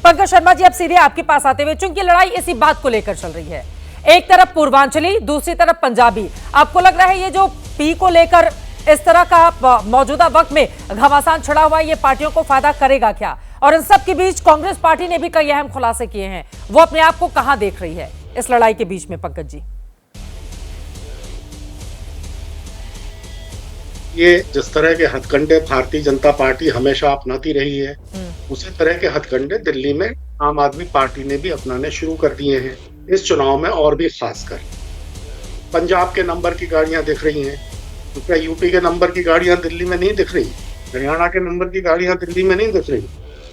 पंकज शर्मा जी, अब सीधे आपके पास आते हुए, चूंकि लड़ाई इसी बात को लेकर चल रही है, एक तरफ पूर्वांचली, दूसरी तरफ पंजाबी, आपको लग रहा है ये जो पी को लेकर इस तरह का मौजूदा वक्त में घमासान छिड़ा हुआ है, ये पार्टियों को फायदा करेगा क्या? और इन सब के बीच कांग्रेस पार्टी ने भी कई अहम खुलासे किए हैं, वो अपने आप को कहां देख रही है इस लड़ाई के बीच में? पंकज जी, ये जिस तरह के हथकंडे भारतीय जनता पार्टी हमेशा अपनाती रही है, उसी तरह के हथकंडे दिल्ली में आम आदमी पार्टी ने भी अपनाने शुरू कर दिए हैं इस चुनाव में, और भी खासकर पंजाब के नंबर की गाड़ियां दिख रही हैं, तो क्या यूपी के नंबर की गाड़ियां दिल्ली में नहीं दिख रही? हरियाणा के नंबर की गाड़ियां दिल्ली में नहीं दिख रही?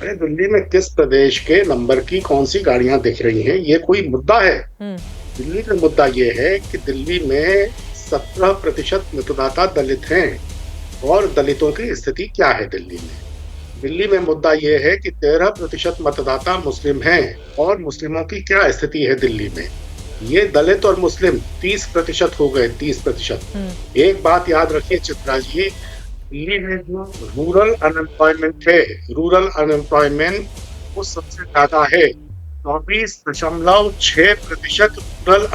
अरे दिल्ली में किस प्रदेश के नंबर की कौन सी गाड़ियां दिख रही हैं, ये कोई मुद्दा है? दिल्ली का मुद्दा ये है कि दिल्ली में 17% मतदाता दलित हैं, और दलितों की स्थिति क्या है दिल्ली में? दिल्ली में मुद्दा यह है कि 13% मतदाता मुस्लिम हैं, और मुस्लिमों की क्या स्थिति है दिल्ली में? ये दलित और मुस्लिम 30% हो गए, 30%। एक बात याद रखिए चित्रा जी, दिल्ली में जो रूरल अनएम्प्लॉयमेंट है, रूरल अनएम्प्लॉयमेंट वो सबसे ज्यादा है, 24.6% रूरल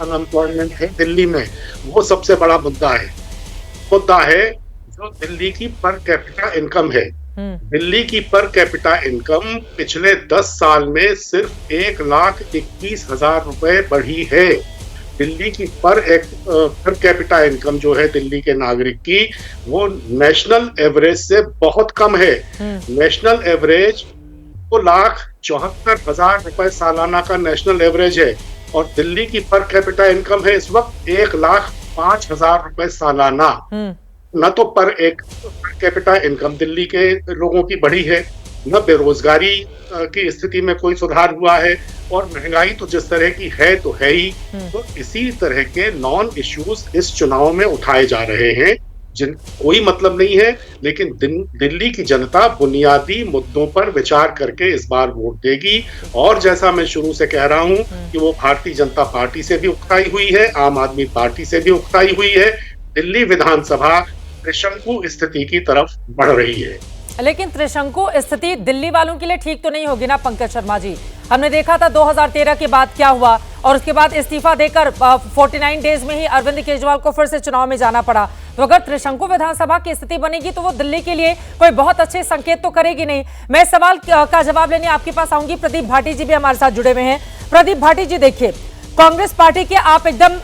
अनएम्प्लॉयमेंट है दिल्ली में। वो सबसे बड़ा मुद्दा है जो दिल्ली की पर कैपिटा इनकम है। दिल्ली की पर कैपिटा इनकम पिछले 10 साल में सिर्फ 1,21,000 रुपए बढ़ी है। दिल्ली की पर कैपिटा इनकम जो है दिल्ली के नागरिक की, वो नेशनल एवरेज से बहुत कम है। नेशनल एवरेज 2,74,000 रुपए सालाना का नेशनल एवरेज है, और दिल्ली की पर कैपिटा इनकम है इस वक्त 1,05,000 रुपए सालाना। न तो पर कैपिटा इनकम दिल्ली के लोगों की बढ़ी है, न बेरोजगारी की स्थिति में कोई सुधार हुआ है, और महंगाई तो जिस तरह की है तो है ही। तो इसी तरह के नॉन इश्यूज इस चुनाव में उठाए जा रहे हैं, जिन कोई मतलब नहीं है, लेकिन दिल्ली की जनता बुनियादी मुद्दों पर विचार करके इस बार वोट देगी। और जैसा मैं शुरू से कह रहा हूं कि वो भारतीय जनता पार्टी से भी उकताई हुई है, आम आदमी पार्टी से भी उकताई हुई है। दिल्ली विधानसभा त्रिशंकु स्थिति की तरफ बढ़ रही है। लेकिन त्रिशंकु स्थिति दिल्ली वालों के लिए ठीक तो नहीं होगी ना पंकज शर्मा जी? हमने देखा था 2013 के बाद क्या हुआ, और उसके बाद इस्तीफा देकर 49 डेज में ही अरविंद केजरीवाल को फिर से चुनाव में जाना पड़ा। तो अगर त्रिशंकु विधानसभा की स्थिति बनेगी तो वो दिल्ली के लिए कोई बहुत अच्छे संकेत तो करेगी नहीं। मैं इस सवाल का जवाब लेने आपके पास आऊंगी। प्रदीप भाटी जी भी हमारे साथ जुड़े हुए हैं। प्रदीप भाटी जी, देखिए, कांग्रेस पार्टी के आप एकदम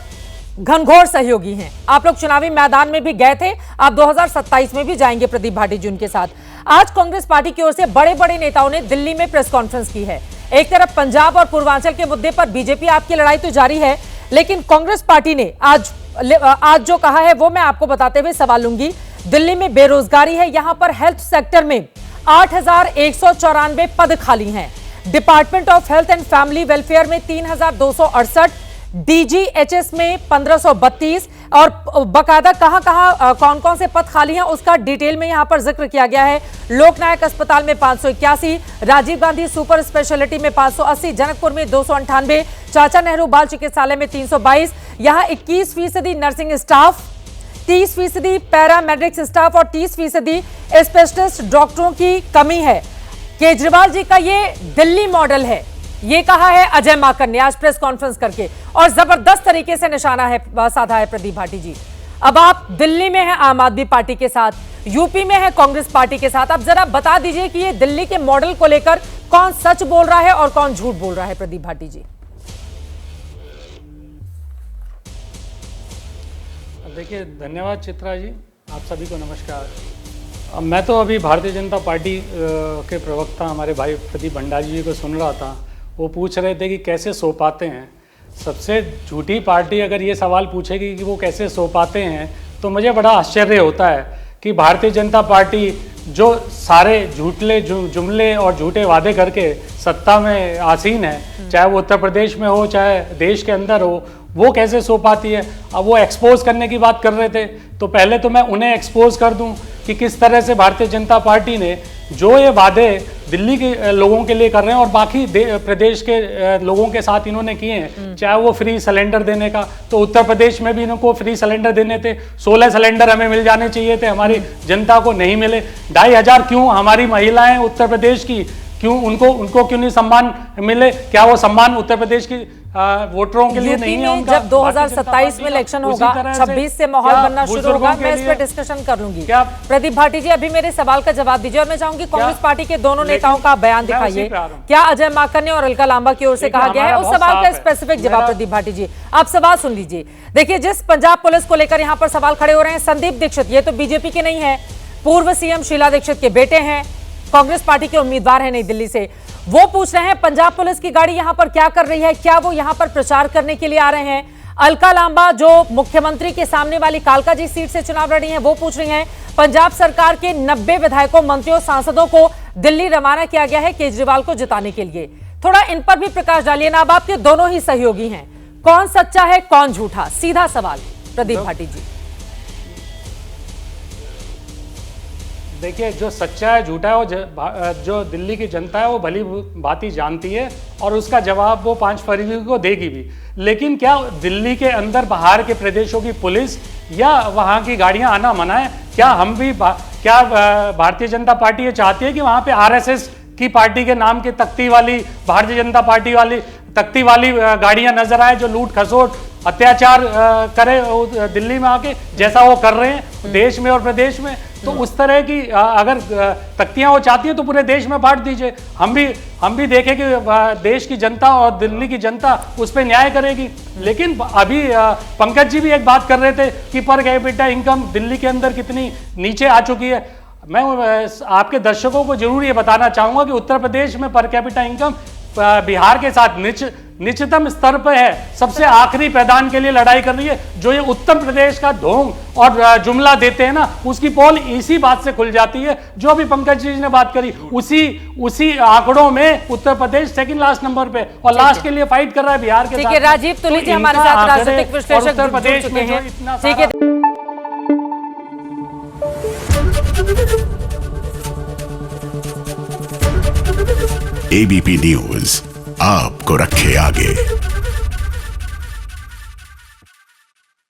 घनघोर सहयोगी हैं, आप लोग चुनावी मैदान में भी गए थे, आप 2027 में भी जाएंगे प्रदीप भाटी जी उनके साथ। आज कांग्रेस पार्टी की ओर से बड़े बड़े नेताओं ने दिल्ली में प्रेस कॉन्फ्रेंस की है। एक तरफ पंजाब और पूर्वांचल के मुद्दे पर बीजेपी आपकी लड़ाई तो जारी है, लेकिन कांग्रेस पार्टी ने आज जो कहा है वो मैं आपको बताते हुए सवाल लूंगी। दिल्ली में बेरोजगारी है, यहां पर हेल्थ सेक्टर में 8,194 पद खाली हैं, department of health and family welfare में 3,268, डीजीएचएस में 1532, और बकायदा कहां कौन कौन से पद खाली हैं उसका डिटेल में यहां पर जिक्र किया गया है। लोकनायक अस्पताल में 581, राजीव गांधी सुपर स्पेशलिटी में 580, जनकपुर में 298, चाचा नेहरू बाल चिकित्सालय में 322। यहां 21% नर्सिंग स्टाफ, 30% पैरामेडिक्स स्टाफ और 30% स्पेशलिस्ट डॉक्टरों की कमी है। केजरीवाल जी का ये दिल्ली मॉडल है, ये कहा है अजय माकन ने आज प्रेस कॉन्फ्रेंस करके, और जबरदस्त तरीके से निशाना है साधा है। प्रदीप भाटी जी, अब आप दिल्ली में हैं आम आदमी पार्टी के साथ, यूपी में है कांग्रेस पार्टी के साथ, अब जरा बता दीजिए कि ये दिल्ली के मॉडल को लेकर कौन सच बोल रहा है और कौन झूठ बोल रहा है? प्रदीप भाटी जी, देखिए, धन्यवाद चित्रा जी, आप सभी को नमस्कार। मैं तो अभी भारतीय जनता पार्टी के प्रवक्ता हमारे भाई प्रदीप भंडारी जी को सुन रहा था, वो पूछ रहे थे कि कैसे सो पाते हैं। सबसे झूठी पार्टी अगर ये सवाल पूछेगी कि वो कैसे सो पाते हैं, तो मुझे बड़ा आश्चर्य होता है कि भारतीय जनता पार्टी जो सारे झूठले जुमले और झूठे वादे करके सत्ता में आसीन है, चाहे वो उत्तर प्रदेश में हो चाहे देश के अंदर हो, वो कैसे सो पाती है। अब वो एक्सपोज करने की बात कर रहे थे, तो पहले तो मैं उन्हें एक्सपोज कर दूं कि किस तरह से भारतीय जनता पार्टी ने जो ये वादे दिल्ली के लोगों के लिए कर रहे हैं और बाकी प्रदेश के लोगों के साथ इन्होंने किए हैं, चाहे वो फ्री सिलेंडर देने का, तो उत्तर प्रदेश में भी इनको फ्री सिलेंडर देने थे, 16 सिलेंडर हमें मिल जाने चाहिए थे, हमारी जनता को नहीं मिले। 2,500 क्यों हमारी महिलाएं उत्तर प्रदेश की क्यों उनको क्यों नहीं सम्मान मिले? क्या वो सम्मान उत्तर प्रदेश की वोटरों के लिए यूपी नहीं है? में उनका जब 2027 में इलेक्शन होगा, 26 से माहौल बनना शुरू होगा, मैं इस पर डिस्कशन कर लूंगी। प्रदीप भाटी जी, अभी मेरे सवाल का जवाब दीजिए और मैं चाहूंगी कांग्रेस पार्टी के दोनों नेताओं का बयान दिखाइए। क्या अजय माकन ने और अलका लांबा की ओर से कहा गया है? उस सवाल का स्पेसिफिक जवाब प्रदीप भाटी जी, आप सवाल सुन लीजिए। देखिए, जिस पंजाब पुलिस को लेकर यहाँ पर सवाल खड़े हो रहे हैं, संदीप दीक्षित, ये तो बीजेपी के नहीं है, पूर्व सीएम शीला दीक्षित के बेटे हैं, कांग्रेस पार्टी के उम्मीदवार हैं नई दिल्ली से। वो पूछ रहे हैं पंजाब पुलिस की गाड़ी यहां पर क्या कर रही है, क्या वो यहां पर प्रचार करने के लिए आ रहे हैं? अलका लांबा जो मुख्यमंत्री के सामने वाली कालकाजी सीट से चुनाव लड़ रही हैं, वो पूछ रही हैं पंजाब सरकार के 90 विधायकों, मंत्रियों, सांसदों को दिल्ली रवाना किया गया है केजरीवाल को जिताने के लिए। थोड़ा इन पर भी प्रकाश डालिए ना। अब आपके दोनों ही सहयोगी हैं, कौन सच्चा है कौन झूठा? सीधा सवाल प्रदीप भाटी जी। देखिए, जो सच्चा है झूठा है वो जो दिल्ली की जनता है वो भली भांति जानती है और उसका जवाब वो 5 फरवरी को देगी भी। लेकिन क्या दिल्ली के अंदर बाहर के प्रदेशों की पुलिस या वहाँ की गाड़ियाँ आना मना है? क्या हम भी क्या भारतीय जनता पार्टी ये चाहती है कि वहाँ पे आरएसएस की पार्टी के नाम के तख्ती वाली, भारतीय जनता पार्टी वाली तख्ती वाली गाड़ियाँ नजर आए जो लूट खसोट अत्याचार करे दिल्ली में आके, जैसा वो कर रहे हैं देश में और प्रदेश में? तो उस तरह की अगर तख्तियां वो चाहती है तो पूरे देश में बांट दीजिए। हम भी देखें कि देश की जनता और दिल्ली की जनता उस पर न्याय करेगी। लेकिन अभी पंकज जी भी एक बात कर रहे थे कि पर कैपिटा इनकम दिल्ली के अंदर कितनी नीचे आ चुकी है। मैं आपके दर्शकों को जरूर ये बताना चाहूंगा कि उत्तर प्रदेश में पर कैपिटा इनकम बिहार के साथ निचतम स्तर पर है, सबसे आखिरी पैदान के लिए लड़ाई कर रही है। जो ये उत्तर प्रदेश का ढोंग और जुमला देते हैं ना, उसकी पोल इसी बात से खुल जाती है जो अभी पंकज जी ने बात करी। उसी आंकड़ों में Uttar Pradesh second last number पे और लास्ट के लिए फाइट कर रहा है बिहार के साथ। ठीक है, राजीव तुली जी हमारे साथ राजनीतिक विश्लेषक उत्तर प्रदेश में हैं। इतना ठीक है, एबीपी न्यूज आपको रखे आगे।